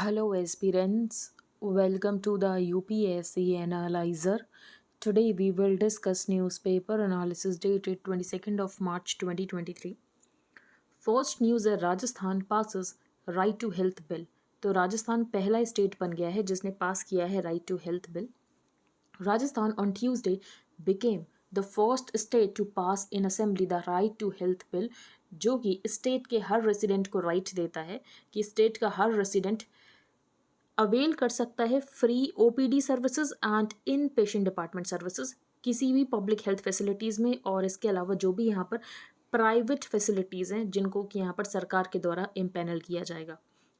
Hello, aspirants. Welcome to the UPSC Analyzer. Today we will discuss newspaper analysis dated 22nd of March 2023. First news है Rajasthan passes right to health bill. तो राजस्थान पहला state बन गया है जिसने पास किया है right to health bill. Rajasthan on Tuesday became the first state to pass in assembly the right to health bill, जो कि स्टेट के हर रेसिडेंट को राइट देता है कि स्टेट का हर रेसिडेंट अवेल कर सकता है free OPD services and inpatient department services किसी भी पब्लिक हेल्थ फैसिलिटीज़ में, और इसके अलावा जो भी यहाँ पर प्राइवेट फैसिलिटीज़ हैं जिनको कि यहाँ पर सरकार के द्वारा इम्पैनल किया जाएगा.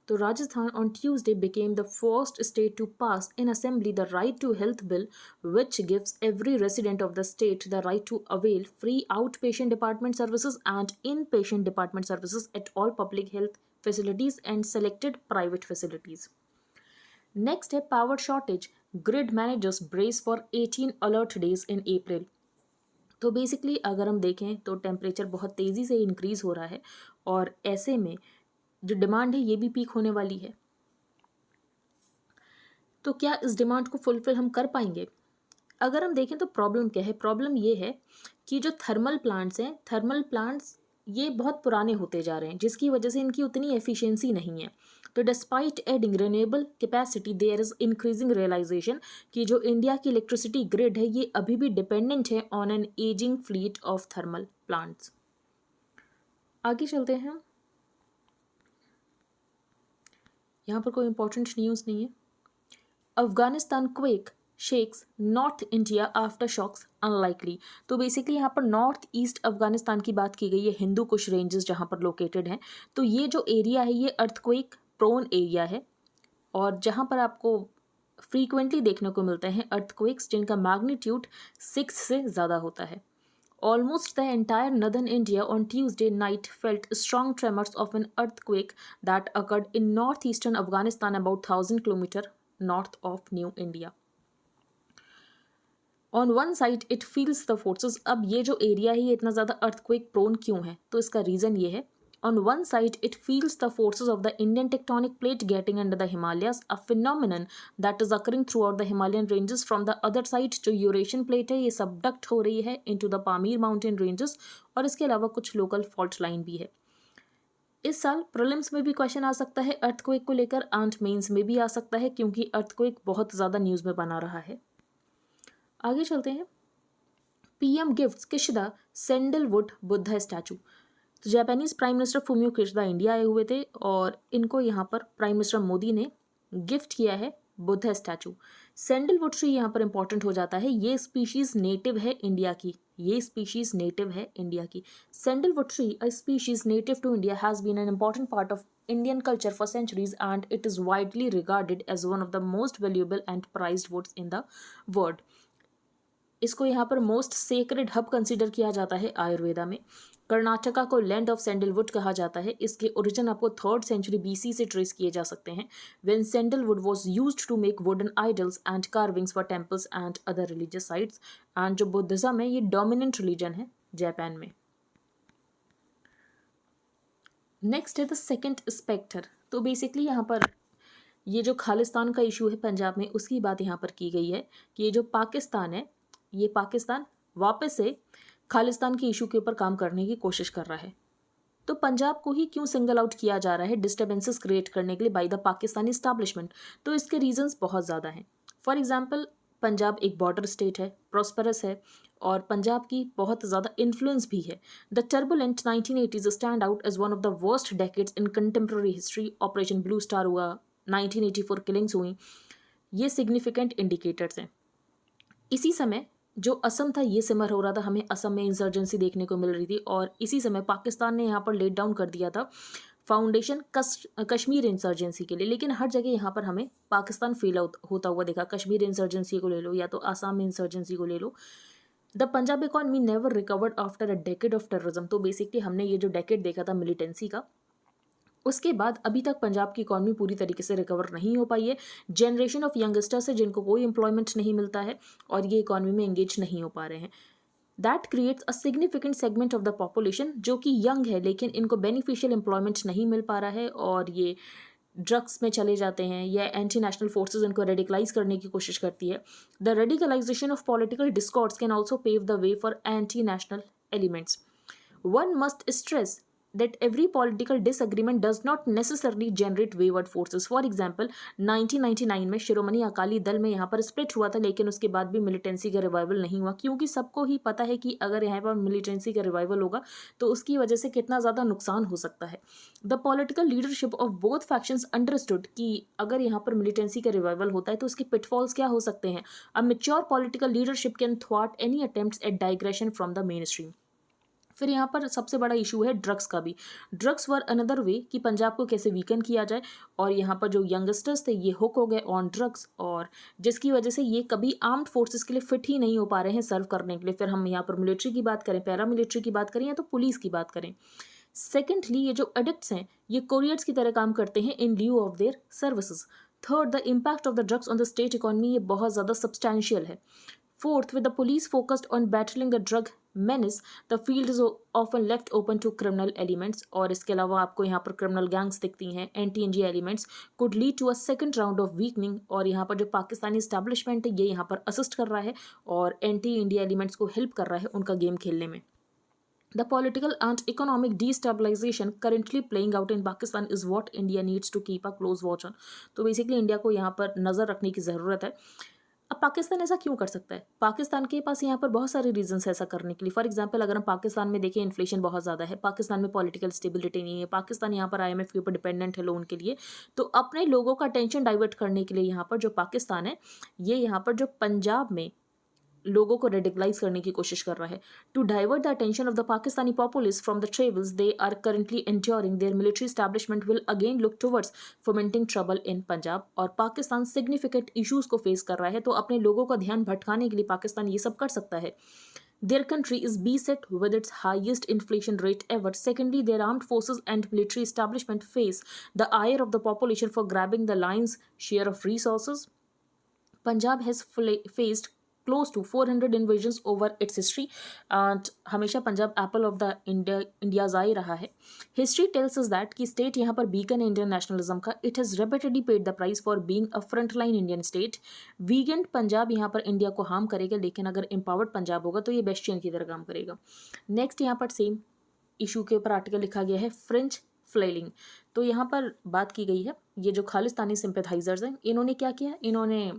तो Rajasthan on Tuesday became the first state to pass in assembly the right to health bill which gives every resident of the state the right to avail free outpatient department services and inpatient department services at all public health facilities and selected private facilities. Next है power shortage, grid managers brace for 18 alert days in April. तो basically अगर हम देखें तो temperature बहुत तेज़ी से increase हो रहा है और ऐसे में जो डिमांड है ये भी पीक होने वाली है. तो क्या इस डिमांड को फुलफिल हम कर पाएंगे? अगर हम देखें तो प्रॉब्लम क्या है? प्रॉब्लम ये है कि जो थर्मल प्लांट्स हैं, थर्मल प्लांट्स ये बहुत पुराने होते जा रहे हैं जिसकी वजह से इनकी उतनी एफिशिएंसी नहीं है. तो despite adding renewable capacity there is increasing realisation कि जो इंडिया की इलेक्ट्रिसिटी ग्रिड है ये अभी भी डिपेंडेंट है on an ageing fleet of thermal plants. आगे चलते हैं. यहाँ पर कोई इंपॉर्टेंट न्यूज़ नहीं है. Afghanistan quake shakes north India after shocks unlikely. तो बेसिकली यहाँ पर नॉर्थ ईस्ट अफगानिस्तान की बात की गई है, हिंदू कुश रेंजेस जहाँ पर लोकेटेड हैं. तो ये जो एरिया है ये अर्थक्वेक प्रोन एरिया है और जहाँ पर आपको फ्रीक्वेंटली देखने को मिलते हैं अर्थक्वेक्स जिनका मैग्नीट्यूड 6 से ज़्यादा होता है. Almost the entire northern India on Tuesday night felt strong tremors of an earthquake that occurred in northeastern Afghanistan about 1,000 kilometers north of New India. On one side it feels the forces. अब ये जो area है ये इतना ज़्यादा earthquake prone क्यों है? तो इसका रीज़न ये है. On one side it feels the forces of the Indian tectonic plate getting under the Himalayas, a phenomenon that is occurring throughout the Himalayan ranges. From the other side जो Eurasian plate है ये subduct हो रही है into the Pamir mountain ranges और इसके अलावा कुछ local fault line भी है. इस साल प्रीलिम्स में भी क्वेश्चन आ सकता है अर्थक्वेक को लेकर एंड मेंस में भी आ सकता है क्योंकि अर्थक्वेक बहुत ज़्यादा न्यूज़ में बना रहा है. आगे चलते हैं. PM gifts Kishida sandalwood Buddha statue. तो Japanese prime minister Fumio Kishida India आए हुए थे और इनको यहाँ पर प्राइम मिनिस्टर मोदी ने गिफ्ट किया है बुद्धा स्टैचू. सैंडलवुड ट्री यहाँ पर इंपॉर्टेंट हो जाता है. ये स्पीशीज नेटिव है इंडिया की. ये स्पीशीज नेटिव है इंडिया की. Sandalwood tree a species native to India has been an important part of Indian culture for centuries and it is widely regarded as one of the most valuable and prized woods in the world. इसको यहाँ पर most sacred hub consider किया जाता है आयुर्वेदा में. कर्नाटका को land of sandalwood कहा जाता है. इसके ओरिजिन आपको 3rd सेंचुरी BC से ट्रेस किए जा सकते हैं when sandalwood was used to make wooden idols and carvings for temples and other religious sites. And जो बुद्धिज्म है ये डोमिनेंट रिलीजन है जापान में. नेक्स्ट है द सेकेंड स्पेक्टर. तो बेसिकली यहाँ पर ये जो खालिस्तान का इशू है पंजाब में उसकी बात यहाँ पर की गई है कि ये जो पाकिस्तान है ये पाकिस्तान वापस से खालिस्तान के इशू के ऊपर काम करने की कोशिश कर रहा है. तो पंजाब को ही क्यों सिंगल आउट किया जा रहा है डिस्टर्बेंसेस क्रिएट करने के लिए बाय द पाकिस्तानी इस्टेब्लिशमेंट? तो इसके रीजंस बहुत ज़्यादा हैं. फॉर एग्जांपल पंजाब एक बॉर्डर स्टेट है, प्रॉस्परस है और पंजाब की बहुत ज़्यादा इन्फ्लुएंस भी है. The turbulent 1980s stand out as one of the worst decades in contemporary history. Operation blue star हुआ, 1984 किलिंग्स हुई, ये सिग्निफिकेंट इंडिकेटर्स हैं. इसी समय जो असम था ये सिमर हो रहा था, हमें असम में इंसर्जेंसी देखने को मिल रही थी और इसी समय पाकिस्तान ने यहाँ पर लेट डाउन कर दिया था फाउंडेशन कश्मीर इंसर्जेंसी के लिए. लेकिन हर जगह यहाँ पर हमें पाकिस्तान फेल होता हुआ देखा. कश्मीर इंसर्जेंसी को ले लो या तो आसाम इंसर्जेंसी को ले लो. The Punjab economy never recovered after a decade of terrorism. तो बेसिकली हमने ये जो डेकेड देखा था मिलिटेंसी का, उसके बाद अभी तक पंजाब की इकॉनमी पूरी तरीके से रिकवर नहीं हो पाई है. जनरेशन ऑफ यंगस्टर्स है जिनको कोई एम्प्लॉयमेंट नहीं मिलता है और ये इकॉनमी में एंगेज नहीं हो पा रहे हैं. That creates a significant segment of the population जो कि यंग है लेकिन इनको बेनिफिशियल एम्प्लॉयमेंट नहीं मिल पा रहा है और ये ड्रग्स में चले जाते हैं या एंटी नेशनल फोर्सेस इनको रेडिकलाइज करने की कोशिश करती है. The radicalisation of political discords can also pave the way for anti national elements. One must stress that every political disagreement does not necessarily generate wayward forces. For example, 1999 में शिरोमणि अकाली दल में यहाँ पर स्प्लिट हुआ था, लेकिन उसके बाद भी मिलिटेंसी का रिवाइवल नहीं हुआ, क्योंकि सबको ही पता है कि अगर यहाँ पर मिलिटेंसी का रिवाइवल होगा तो उसकी वजह से कितना ज़्यादा नुकसान हो सकता है. The political leadership of both factions understood कि अगर यहाँ पर मिलिटेंसी का रिवाइवल होता है तो उसके पिटफॉल्स क्या हो सकते हैं. A mature political leadership can थ्वाट any attempts at digression from the mainstream. फिर यहाँ पर सबसे बड़ा इशू है ड्रग्स का भी. ड्रग्स वर अनदर वे कि पंजाब को कैसे वीकन किया जाए, और यहाँ पर जो यंगस्टर्स थे ये हुक हो गए ऑन ड्रग्स, और जिसकी वजह से ये कभी आर्म्ड फोर्सेस के लिए फिट ही नहीं हो पा रहे हैं सर्व करने के लिए. फिर हम यहाँ पर मिलिट्री की बात करें, पैरा मिलिट्री की बात करें या तो पुलिस की बात करें. सेकेंडली, ये जो एडिक्ट्स हैं ये कोरियर्स की तरह काम करते हैं in lieu of their services. Third, the impact of the drugs on the state economy ये बहुत ज़्यादा सब्सटैंशियल है. Fourth, with the police focused on battling the drug menace, the field is often left open to criminal elements. और इसके अलावा आपको यहाँ पर criminal gangs दिखती हैं. anti-NG elements could lead to a second round of weakening. और यहाँ पर जो पाकिस्तानी establishment है ये यहाँ पर assist कर रहा है और anti-India elements को help कर रहा है उनका गेम खेलने में. The political and economic destabilization currently playing out in Pakistan is what India needs to keep a close watch on. तो बेसिकली इंडिया को यहाँ पर नज़र रखने की ज़रूरत है. अब पाकिस्तान ऐसा क्यों कर सकता है? पाकिस्तान के पास यहाँ पर बहुत सारे रीजंस है ऐसा करने के लिए. फॉर एग्जांपल, अगर हम पाकिस्तान में देखें, इन्फ्लेशन बहुत ज़्यादा है, पाकिस्तान में पॉलिटिकल स्टेबिलिटी नहीं है, पाकिस्तान यहाँ पर आईएमएफ के ऊपर डिपेंडेंट है लोन के लिए. तो अपने लोगों का टेंशन डाइवर्ट करने के लिए यहाँ पर जो पाकिस्तान है ये यहाँ पर जो पंजाब में लोगों को रेडिकलाइज करने की कोशिश कर रहा है. To divert the attention of the Pakistani populace from the travails they are currently enduring, their military establishment will again look towards fomenting trouble in Punjab. और पाकिस्तान सिग्निफिकेंट इशूज़ को फेस कर रहा है, तो अपने लोगों का ध्यान भटकाने के लिए पाकिस्तान ये सब कर सकता है. Their country is beset with its highest inflation rate ever. Secondly, their armed forces and military establishment face the ire of the population for grabbing the lion's share of resources. Punjab has faced close to 400 invasions over its history, and हमेशा Punjab apple of the India's eye रहा है. History tells us that कि state यहाँ पर beacon है Indian nationalism का. It has repeatedly paid the price for being a front line Indian state. Weakened Punjab यहाँ पर इंडिया को हार्म करेगा, लेकिन अगर एम्पावर्ड पंजाब होगा तो ये बेस्टियन की तरह काम करेगा. नेक्स्ट यहाँ पर सेम इशू के ऊपर आर्टिकल लिखा गया है, फ्रेंच फ्लेलिंग. तो यहाँ पर बात की गई है ये जो खालिस्तानी सिंपैथाइजर्स हैं इन्होंने क्या किया, इन्होंने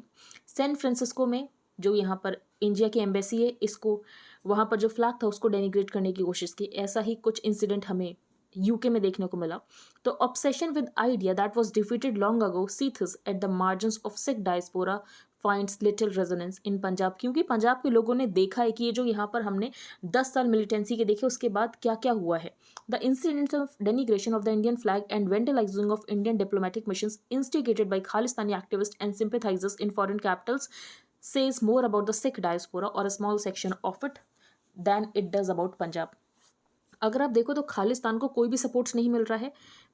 सैन फ्रांसिस्को में जो यहाँ पर इंडिया की एम्बेसी है इसको, वहाँ पर जो फ्लैग था उसको डेनिग्रेट करने की कोशिश की. ऐसा ही कुछ इंसिडेंट हमें यूके में देखने को मिला. तो obsession with idea that was defeated long ago seethes at the margins of Sikh diaspora finds little resonance in Punjab. क्योंकि पंजाब के लोगों ने देखा है कि ये जो यहाँ पर हमने 10 साल मिलिटेंसी के देखे उसके बाद क्या क्या हुआ है. The incidents of denigration of the Indian flag and vandalising of Indian diplomatic missions instigated by Khalistani activist and sympathisers in foreign capitals says more about the Sikh diaspora or a small section of it than it does about Punjab. अगर आप देखो तो खालिस्तान को कोई भी support नहीं मिल रहा है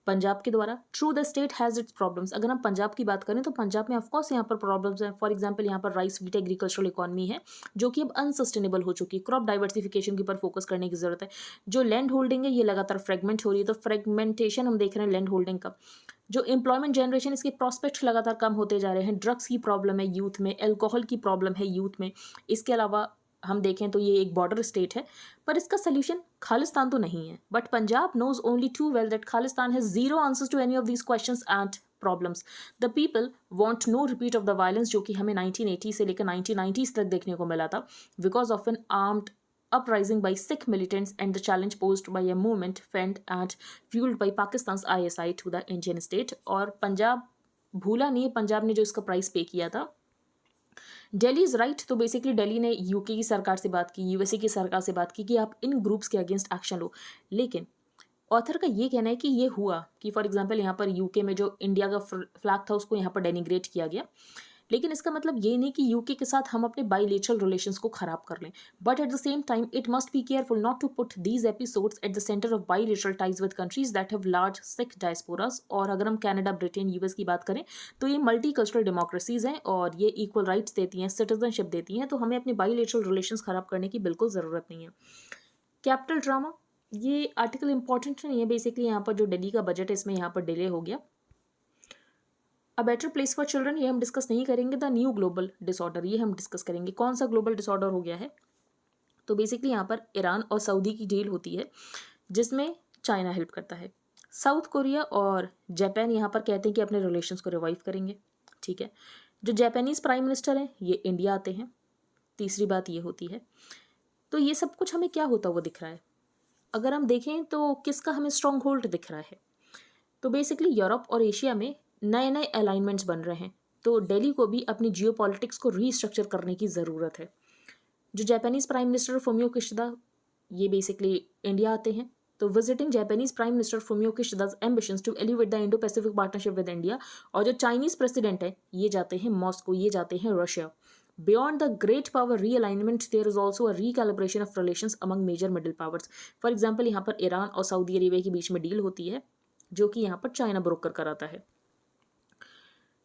पंजाब के द्वारा. True the state has its problems. अगर हम पंजाब की बात करें तो पंजाब में ऑफकोर्स यहाँ पर प्रॉब्लम्स हैं. फॉर एग्जांपल यहाँ पर राइस व्हीट एग्रीकल्चरल इकॉनमी है जो कि अब अनसस्टेनेबल हो चुकी है. क्रॉप डाइवर्सिफिकेशन के ऊपर फोकस करने की जरूरत है. जो लैंड होल्डिंग है ये लगातार फ्रेगमेंट हो रही है, तो फ्रेगमेंटेशन हम देख रहे हैं लैंड होल्डिंग का. जो एम्प्लॉयमेंट जनरेशन इसके प्रॉस्पेक्ट लगातार कम होते जा रहे हैं. ड्रग्स की प्रॉब्लम है यूथ में, एल्कोहल की प्रॉब्लम है यूथ में. इसके अलावा हम देखें तो ये एक बॉर्डर स्टेट है, पर इसका सोल्यूशन खालिस्तान तो नहीं है. But Punjab knows only too well that Khalistan has zero answers to any of these questions and problems. The people want no repeat of the violence जो कि हमें 1980 से लेकर 1990s तक देखने को मिला था, because of N armed uprising by Sikh militants and the challenge posed by a movement fed and fueled by Pakistan's ISI to the Indian state. और पंजाब भूला नहीं है, पंजाब ने जो इसका प्राइस पे किया था. Delhi is right. तो बेसिकली दिल्ली ने यूके की सरकार से बात की, यूएसए की सरकार से बात की कि आप इन ग्रुप्स के अगेंस्ट एक्शन लो. लेकिन ऑथर का ये कहना है कि ये हुआ कि फॉर एग्जांपल यहाँ पर यूके में जो इंडिया का फ्लैग था उसको यहाँ पर डेनिग्रेट किया गया, लेकिन इसका मतलब ये नहीं कि यूके के साथ हम अपने बाइलेटरल रिलेशंस को खराब कर लें. But at the same time it must be careful not to put these episodes at the centre of bilateral ties with countries that have large Sikh diasporas. और अगर हम कनाडा, ब्रिटेन, यूएस की बात करें तो ये मल्टी कल्चरल डेमोक्रेसीज हैं और ये इक्वल राइट्स देती हैं, सिटीजनशिप देती हैं, तो हमें अपने बाइलेटरल रिलेशंस खराब करने की बिल्कुल ज़रूरत नहीं है. कैपिटल ड्रामा, ये आर्टिकल इंपॉर्टेंट नहीं है. बेसिकली यहाँ पर जो दिल्ली का बजट है इसमें यहाँ पर डिले हो गया. A better place for children ये हम डिस्कस नहीं करेंगे। द न्यू ग्लोबल डिसऑर्डर ये हम डिस्कस करेंगे। कौन सा ग्लोबल डिसऑर्डर हो गया है? तो बेसिकली यहाँ पर ईरान और सऊदी की डील होती है जिसमें चाइना हेल्प करता है। साउथ कोरिया और जापान यहाँ पर कहते हैं कि अपने रिलेशंस को रिवाइव करेंगे। ठीक है, जो जापानीज़ प्राइम मिनिस्टर हैं ये इंडिया आते हैं। तीसरी बात ये होती है। तो ये सब कुछ हमें क्या होता हुआ दिख रहा है? अगर हम देखें तो किसका हमें स्ट्रॉन्ग होल्ड दिख रहा है? तो बेसिकली यूरोप और एशिया में नए नए अलाइनमेंट्स बन रहे हैं। तो दिल्ली को भी अपनी जियो पॉलिटिक्स को रीस्ट्रक्चर करने की ज़रूरत है। जो Japanese prime minister Fumio Kishida ये बेसिकली इंडिया आते हैं। तो visiting Japanese prime minister Fumio Kishida's ambitions to elevate the Indo Pacific partnership with India. और जो चाइनीज प्रेसिडेंट है ये जाते हैं मॉस्को, ये जाते हैं Russia. Beyond the great power realignment there is also a recalibration of relations among major middle powers. For example यहाँ पर ईरान और सऊदी अरेबिया के बीच में डील होती है जो कि यहाँ पर चाइना ब्रोकर कराता है।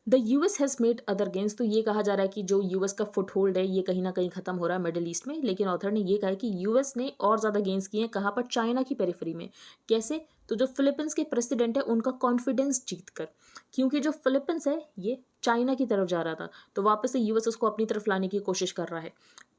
The US has made other gains. तो ये कहा जा रहा है कि जो यूएस का फुट होल्ड है ये कहीं ना कहीं खत्म हो रहा है मिडिल ईस्ट में। लेकिन ऑथर ने ये कहा है कि यूएस ने और ज़्यादा गेन्स किए हैं। कहाँ पर? चाइना की पेरिफेरी में। कैसे? तो जो फिलीपींस के प्रेसिडेंट है उनका कॉन्फिडेंस जीत कर, क्योंकि जो फिलीपींस है ये चाइना की तरफ जा रहा था तो वापस से यूएस उसको अपनी तरफ लाने की कोशिश कर रहा है।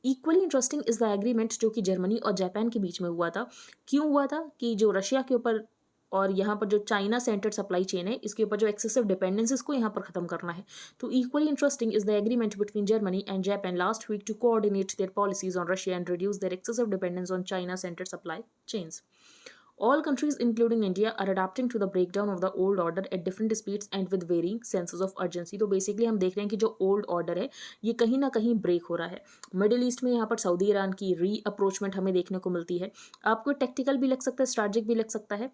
Equally interesting is the agreement जो कि जर्मनी और जापान के बीच में हुआ था। क्यों हुआ था? कि जो रशिया के ऊपर और यहाँ पर जो चाइना सेंटर्ड सप्लाई चेन है इसके ऊपर जो एक्सेसिव डिपेंडेंस इसको यहाँ पर खत्म करना है। तो equally interesting is the agreement between Germany and Japan last week to coordinate their policies on Russia and reduce their excessive dependence on China centred supply chains. All countries, including India, are adapting to the breakdown of the old order at different speeds and with varying senses of urgency। तो basically हम देख रहे हैं कि जो old order है ये कहीं ना कहीं ब्रेक हो रहा है। मिडिल ईस्ट में यहाँ पर सऊदी ईरान की री अप्रोचमेंट हमें देखने को मिलती है। आपको टेक्टिकल भी लग सकता है, स्ट्रैटेजिक भी लग सकता है।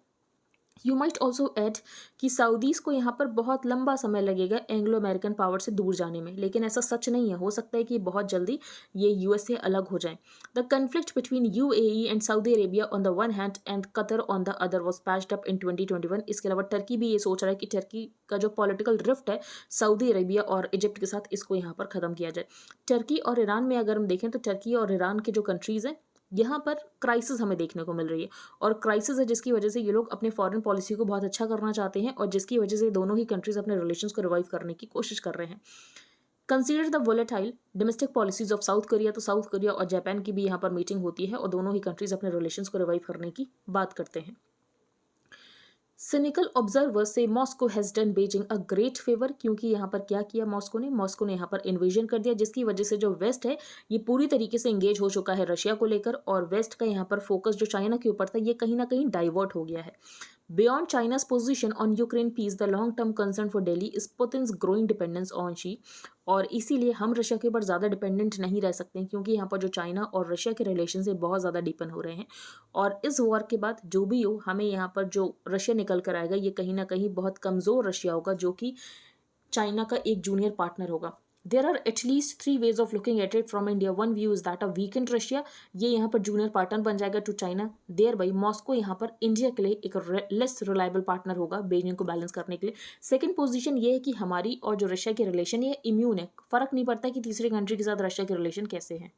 यू माइट ऑल्सो एड कि सऊदीज़ को यहाँ पर बहुत लंबा समय लगेगा एंग्लो अमेरिकन पावर से दूर जाने में, लेकिन ऐसा सच नहीं है। हो सकता है कि बहुत जल्दी ये यूएस से अलग हो जाए। The conflict between UAE and Saudi Arabia on the one hand and Qatar on the other was patched up in 2021। इसके अलावा टर्की भी ये सोच रहा है कि टर्की का जो पॉलिटिकल रिफ्ट है सऊदी अरेबिया और इजिप्ट के साथ इसको यहाँ पर ख़त्म किया जाए। टर्की और ईरान में अगर हम देखें तो टर्की और ईरान के जो कंट्रीज़ हैं यहाँ पर क्राइसिस हमें देखने को मिल रही है। और क्राइसिस है जिसकी वजह से ये लोग अपने फॉरेन पॉलिसी को बहुत अच्छा करना चाहते हैं और जिसकी वजह से दोनों ही कंट्रीज अपने रिलेशंस को रिवाइव करने की कोशिश कर रहे हैं। Consider the volatile domestic policies of south Korea. तो साउथ कोरिया और जापान की भी यहाँ पर मीटिंग होती है और दोनों ही कंट्रीज अपने रिलेशंस को रिवाइव करने की बात करते हैं। सिनिकल ऑब्जर्वर्स से Moscow has done Beijing a great favour. क्योंकि यहाँ पर क्या किया मॉस्को ने यहाँ पर इन्वेजन कर दिया जिसकी वजह से जो वेस्ट है ये पूरी तरीके से इंगेज हो चुका है रशिया को लेकर और वेस्ट का यहाँ पर फोकस जो चाइना के ऊपर था ये कहीं ना कहीं डाइवर्ट हो गया है। Beyond China's position on Ukraine peace, the long-term concern for Delhi is Putin's growing dependence on Xi। और इसीलिए हम रशिया के ऊपर ज़्यादा डिपेंडेंट नहीं रह सकते हैं क्योंकि यहाँ पर जो चाइना और रशिया के रिलेशन से बहुत ज़्यादा डीपन हो रहे हैं। और इस वॉर के बाद जो भी हो हमें यहाँ पर जो रशिया निकल कर आएगा ये कहीं ना कहीं बहुत कमज़ोर रशिया होगा जो कि चाइना का एक जूनियर पार्टनर होगा। There are at least 3 ways of looking at it from India. One view is that a weakened Russia ये यहाँ पर जूनियर पार्टनर बन जाएगा to China. Thereby Moscow यहाँ पर इंडिया के लिए एक लेस रिलायबल पार्टनर होगा बीजिंग को बैलेंस करने के लिए। सेकंड पोजीशन ये है कि हमारी और जो रशिया के रिलेशन ये इम्यून है, फर्क नहीं पड़ता कि तीसरे कंट्री के साथ रशिया के रिलेशन कैसे हैं।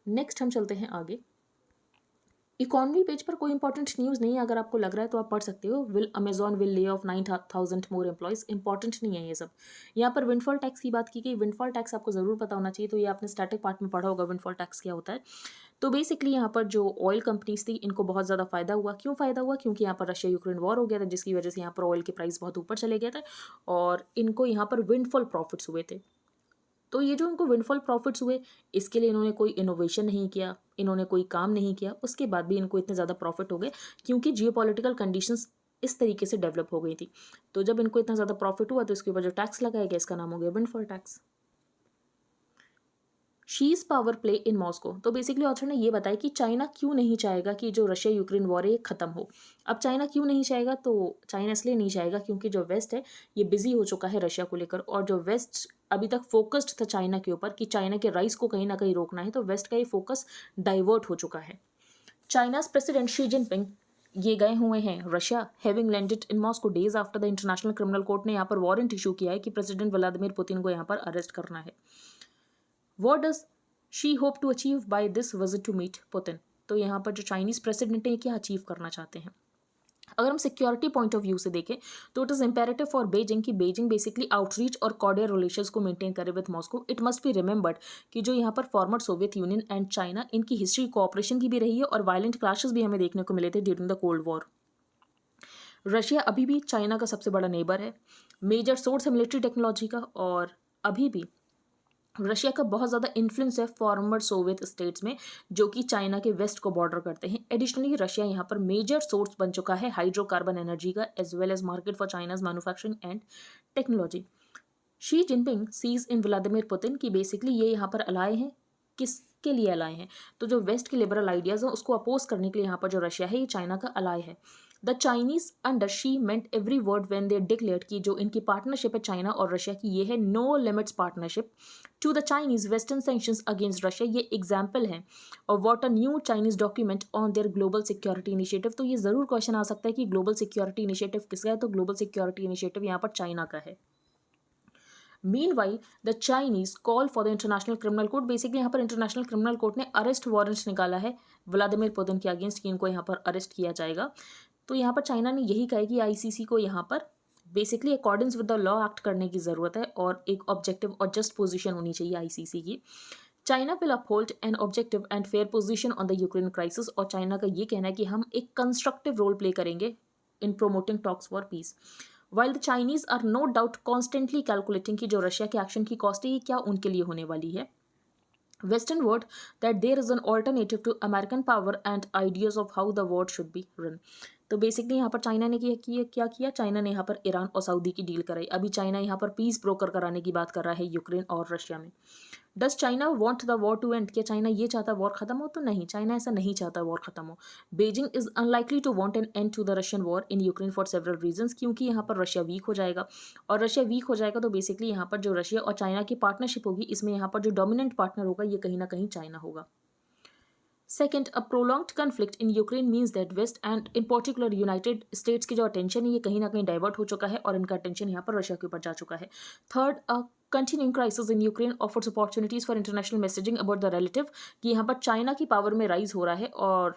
नेक्स्ट हम चलते हैं आगे। इकॉनमी पेज पर कोई इंपॉर्टेंट न्यूज़ नहीं है, अगर आपको लग रहा है तो आप पढ़ सकते हो। Amazon will lay off 9,000 more employees. Important नहीं है ये सब। यहाँ पर विंडफॉल टैक्स की बात की गई। विंडफॉल टैक्स आपको ज़रूर पता होना चाहिए, तो ये आपने स्टैटिक पार्ट में पढ़ा होगा विंडफॉल टैक्स क्या होता है। तो बेसिकली यहाँ पर जो ऑयल कंपनीज थी इनको बहुत ज़्यादा फायदा हुआ। क्यों फ़ायदा हुआ? क्योंकि यहाँ पर रशिया यूक्रेन वॉर हो गया था जिसकी वजह से यहाँ पर ऑयल के प्राइस बहुत ऊपर चले गए थे और इनको यहाँ पर विंडफॉल प्रॉफिट्स हुए थे। तो ये जो इनको विंडफॉल प्रॉफिट्स हुए इसके लिए इन्होंने कोई इनोवेशन नहीं किया, इन्होंने कोई काम नहीं किया, उसके बाद भी इनको इतने ज़्यादा प्रॉफिट हो गए क्योंकि जियोपॉलिटिकल कंडीशंस इस तरीके से डेवलप हो गई थी। तो जब इनको इतना ज़्यादा प्रॉफिट हुआ तो इसके ऊपर जो टैक्स लगाया गया इसका नाम हो गया windfall tax. शीज power play in Moscow. तो बेसिकली ऑथर ने ये बताया कि चाइना क्यों नहीं चाहेगा कि जो रशिया यूक्रेन वॉर है ये खत्म हो। अब चाइना क्यों नहीं चाहेगा? तो चाइना इसलिए नहीं चाहेगा क्योंकि जो वेस्ट है ये बिजी हो चुका है रशिया को लेकर और जो वेस्ट अभी तक फोकस्ड था चाइना के ऊपर कि चाइना के राइस को कहीं ना कहीं रोकना है, तो वेस्ट का ये फोकस डाइवर्ट हो चुका है। चाइनाज प्रेसिडेंट शी जिनपिंग ये गए हुए हैं Russia, having landed in Moscow days after the international criminal court ने यहाँ पर वारंट इशू किया है कि प्रेसिडेंट व्लादिमीर पुतिन को यहाँ पर अरेस्ट करना है। What does she hope to achieve by this visit to meet Putin? तो यहाँ पर जो चाइनीज प्रेसिडेंट है क्या अचीव करना चाहते हैं? अगर हम सिक्योरिटी पॉइंट ऑफ व्यू से देखें तो it is imperative for Beijing कि बेजिंग बेसिकली आउटरीच और कॉर्डियल रिलेशंस को मेंटेन करे with Moscow. It must be remembered कि जो यहाँ पर former Soviet union and China, इनकी हिस्ट्री कोऑपरेशन की भी रही है और वायलेंट क्लैशेस भी हमें देखने को मिले थे during the cold war. Russia अभी भी चाइना का सबसे बड़ा नेबर है, मेजर सोर्स है मिलिट्री टेक्नोलॉजी का, और अभी भी रशिया का बहुत ज़्यादा इन्फ्लुएंस है फॉर्मर सोवियत स्टेट्स में जो कि चाइना के वेस्ट को बॉर्डर करते हैं। एडिशनली रशिया यहाँ पर मेजर सोर्स बन चुका है हाइड्रोकार्बन एनर्जी का, as well as market for China's manufacturing and technology. Xi Jinping sees in Vladimir Putin की बेसिकली ये यहाँ पर अलाय हैं। किसके लिए अलाय हैं? तो जो वेस्ट के लिबरल आइडियाज़ हैं उसको अपोज करने के लिए यहाँ पर जो रशिया है ये चाइना का अलाय है। The Chinese under she meant every word when they declared कि जो इनकी पार्टनरशिप है चाइना और रशिया की ये है no limits partnership to the Chinese western sanctions against Russia. ये एग्जाम्पल है और what a new Chinese document on their global security initiative. तो ये ज़रूर क्वेश्चन आ सकता है कि ग्लोबल सिक्योरिटी इनिशिएटिव किसका है? तो ग्लोबल सिक्योरिटी इनिशिएटिव यहाँ पर चाइना का है। Meanwhile, the Chinese call for the International Criminal Court। Basically यहाँ पर इंटरनेशनल क्रिमिनल कोर्ट ने अरेस्ट वारंट्स निकाला है व्लादिमीर पुतिन के अगेंस्ट कि इनको यहाँ पर अरेस्ट किया जाएगा। तो यहाँ पर चाइना ने यही कहा है कि आईसीसी को यहाँ पर basically according with the law act करने की ज़रूरत है और एक ऑब्जेक्टिव और जस्ट पोजीशन होनी चाहिए आईसीसी की। China will uphold an objective and fair position on the Ukraine crisis. और चाइना का ये कहना है कि हम एक कंस्ट्रक्टिव रोल प्ले करेंगे in promoting talks for peace. While the Chinese are no doubt constantly calculating कि जो रशिया के एक्शन की कॉस्ट है ये क्या उनके लिए होने वाली है। Western word that there is an alternative to American power and ideas of how the world should be run। तो बेसिकली यहाँ पर चाइना ने क्या किया? चाइना ने यहाँ पर ईरान और सऊदी की डील कराई। अभी चाइना यहाँ पर पीस ब्रोकर कराने की बात कर रहा है यूक्रेन और रशिया में। Does China want the war to end? क्या चाइना ये चाहता है वॉर खत्म हो? तो नहीं, चाइना ऐसा नहीं चाहता वॉर खत्म हो। Beijing is unlikely to want an end to the Russian war in Ukraine for several reasons. क्योंकि यहाँ पर रशिया वीक हो जाएगा और रशिया वीक हो जाएगा तो बेसिकली यहाँ पर जो रशिया और चाइना की पार्टनरशिप होगी इसमें यहाँ पर जो डोमिनेंट पार्टनर होगा ये कहीं ना कहीं चाइना होगा। Second, a prolonged conflict in Ukraine means that west and in particular United States की जो अटेंशन है ये कहीं ना कहीं डाइवर्ट हो चुका है और इनका अटेंशन यहाँ पर रशिया के ऊपर जा चुका है। Third, a continuing crisis in Ukraine offers opportunities for international messaging about the relative कि यहाँ पर चाइना की पावर में राइज हो रहा है और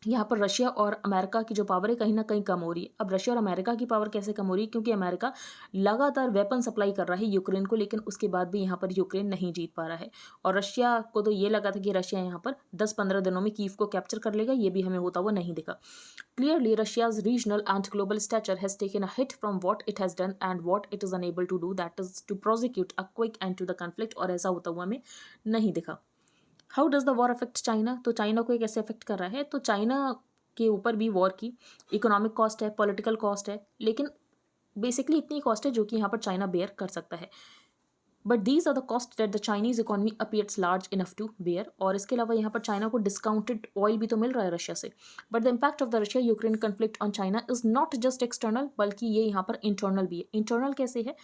यहाँ पर रशिया और अमेरिका की जो पावर है कहीं ना कहीं कम हो रही है। अब रशिया और अमेरिका की पावर कैसे कम हो रही है? क्योंकि अमेरिका लगातार वेपन सप्लाई कर रहा है यूक्रेन को, लेकिन उसके बाद भी यहाँ पर यूक्रेन नहीं जीत पा रहा है। और रशिया को तो ये लगा था कि रशिया यहाँ पर 10-15 दिनों में कीव को कैप्चर कर लेगा, ये भी हमें होता हुआ नहीं दिखा। Clearly Russia's regional and global stature has taken a hit from what it has done and what it is unable to do, that is to prosecute a quick end to the conflict. और ऐसा होता हुआ हमें नहीं दिखा। How does the war affect China? तो China को कैसे अफेक्ट कर रहा है? तो चाइना के ऊपर भी वॉर की इकोनॉमिक कॉस्ट है, पॉलिटिकल कॉस्ट है, लेकिन बेसिकली इतनी कॉस्ट है जो कि यहाँ पर चाइना बेयर कर सकता है। But these are the cost that the Chinese economy appears large enough to bear. और इसके अलावा यहाँ पर चाइना को डिस्काउंटेड ऑयल भी तो मिल रहा है रशिया से। But the impact of the Russia Ukraine conflict on China is not just external, बल्कि ये यहाँ पर इंटरनल भी है। इंटरनल कैसे है?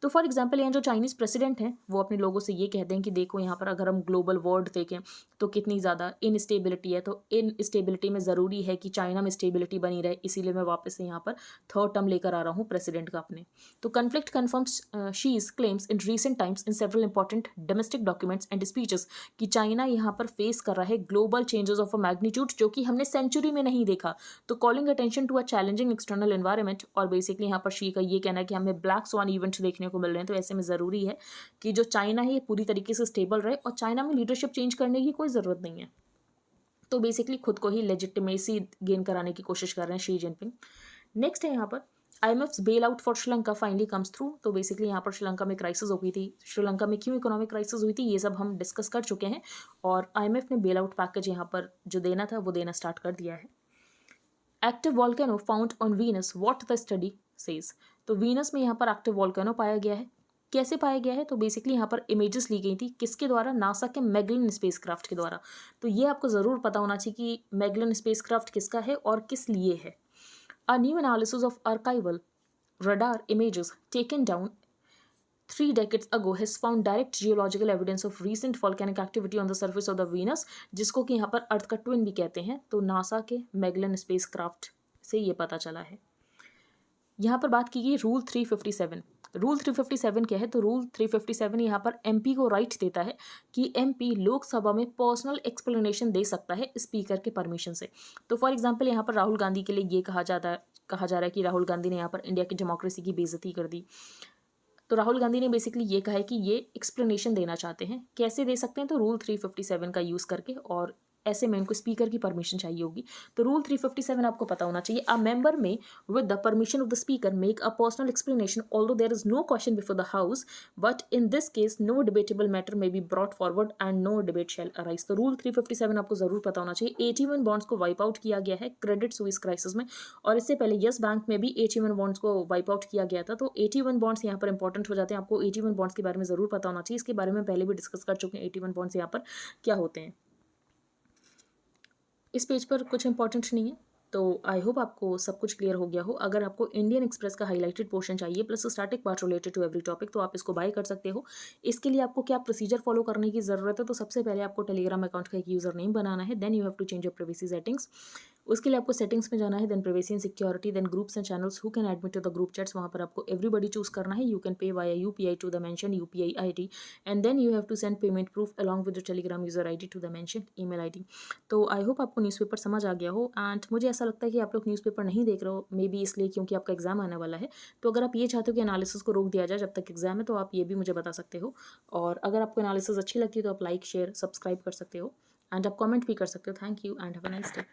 तो फॉर एग्जाम्पल यहाँ जो चाइनीज़ प्रेसिडेंट हैं वो अपने लोगों से ये कहते हैं कि देखो यहाँ पर अगर हम ग्लोबल वर्ल्ड देखें तो कितनी ज़्यादा इनस्टेबिलिटी है, तो इनस्टेबिलिटी में ज़रूरी है कि चाइना में स्टेबिलिटी बनी रहे, इसीलिए मैं वापस से यहाँ पर थर्ड टर्म लेकर आ रहा हूँ प्रेसिडेंट का अपने। तो conflict confirms Xi's claims in recent times in several important domestic documents and speeches कि चाइना यहाँ पर फेस कर रहा है global changes of a magnitude जो कि हमने सेंचुरी में नहीं देखा। तो calling attention to a challenging external environment, और बेसिकली यहाँ पर शी का ये कहना है कि हमें ब्लैक स्वान इवेंट्स देखने को मिल रहे हैं। तो ऐसे में ज़रूरी है कि जो चाइना है ये पूरी तरीके से स्टेबल रहे और चाइना में लीडरशिप चेंज करने की कोई ज़रूरत नहीं है। तो बेसिकली खुद को ही लेजिटिमेसी गेन कराने की कोशिश कर रहे हैं शी जिनपिंग। नेक्स्ट है यहाँ पर IMF's bail out for Sri Lanka finally comes through. तो बेसिकली यहाँ पर श्रीलंका में क्राइसिस हो गई थी। श्रीलंका में क्यों इकोनॉमिक क्राइसिस हुई थी ये सब हम डिस्कस कर चुके हैं और IMF ने बेल आउट पैकेज यहाँ पर जो देना था वो देना स्टार्ट कर दिया है। Active volcano found on Venus, what the study says. तो वीनस में यहाँ पर एक्टिव वॉल्केनो पाया गया है। कैसे पाया गया है? तो बेसिकली यहाँ पर इमेजेस ली गई थी किसके द्वारा? नासा के मैगलन स्पेसक्राफ्ट के द्वारा। तो ये आपको ज़रूर पता होना चाहिए कि मैगलन स्पेसक्राफ्ट किसका है और किस लिए है। A new analysis of archival radar images taken down 3 decades ago has found direct geological evidence of recent volcanic activity on the surface of the Venus, जिसको कि यहाँ पर अर्थ का ट्विन भी कहते हैं। तो नासा के मैगलन स्पेसक्राफ्ट से ये पता चला है। यहाँ पर बात की गई रूल 357। रूल 357 क्या है? तो रूल 357 यहाँ पर एमपी को राइट देता है कि एमपी लोकसभा में पर्सनल एक्सप्लेनेशन दे सकता है स्पीकर के परमिशन से। तो फॉर एग्जांपल यहाँ पर राहुल गांधी के लिए ये कहा जा रहा है कि राहुल गांधी ने यहाँ पर इंडिया की डेमोक्रेसी की बेइज्जती कर दी। तो राहुल गांधी ने बेसिकली ये कहा है कि ये एक्सप्लेनेशन देना चाहते हैं। कैसे दे सकते हैं? तो रूल 357 का यूज़ करके, और ऐसे में उनको स्पीकर की परमिशन चाहिए होगी। तो रूल 357 आपको पता होना चाहिए। A member may with the permission of the speaker make a personal explanation although there is no question before the house, but in this case no debatable matter may be brought forward and no debate shall arise. तो rule 357 आपको जरूर पता होना चाहिए। 81 bonds को wipe out किया गया है क्रेडिट स्विस क्राइसिस में, और इससे पहले यस बैंक में भी 81 बॉन्ड्स को वाइप आउट किया गया था। तो 81 बॉन्ड्स यहाँ पर इंपॉर्टेंट हो जाते हैं। आपको 81 बॉन्ड्स के बारे में जरूर पता होना चाहिए। इसके बारे में पहले भी डिस्कस कर चुके हैं 81 बॉन्ड्स यहाँ पर क्या होते हैं। इस पेज पर कुछ इंपॉर्टेंट नहीं है। तो आई होप आपको सब कुछ क्लियर हो गया हो। अगर आपको इंडियन एक्सप्रेस का हाईलाइटेड पोर्शन चाहिए plus static part related to every topic, तो आप इसको बाय कर सकते हो। इसके लिए आपको क्या प्रोसीजर फॉलो करने की ज़रूरत है? तो सबसे पहले आपको टेलीग्राम अकाउंट का एक यूज़र नेम बनाना है, then you have to change your privacy settings. उसके लिए आपको सेटिंग्स में जाना है, देन privacy and security, then groups and channels who can admit to the group chats, वहाँ पर आपको एवरीबडी चूज करना है। You can pay via UPI to the mention UPI ID, and then you have to send payment proof along with the Telegram user ID to the mention email ID. तो I hope आपको newspaper समझ आ गया हो। And मुझे ऐसा लगता है कि आप लोग न्यूज़पेपर नहीं देख रहे हो, मे बी इसलिए क्योंकि आपका एग्जाम आने वाला है। तो अगर आप ये चाहते हो कि एनालिसिस को रोक दिया जाए जब तक एग्जाम है, तो आप ये भी मुझे बता सकते हो। और अगर आपको एनालिसिस अच्छी लगती है तो आप लाइक शेयर सब्सक्राइब कर सकते हो, एंड आप कमेंट भी कर सकते हो। Thank you and have a nice day.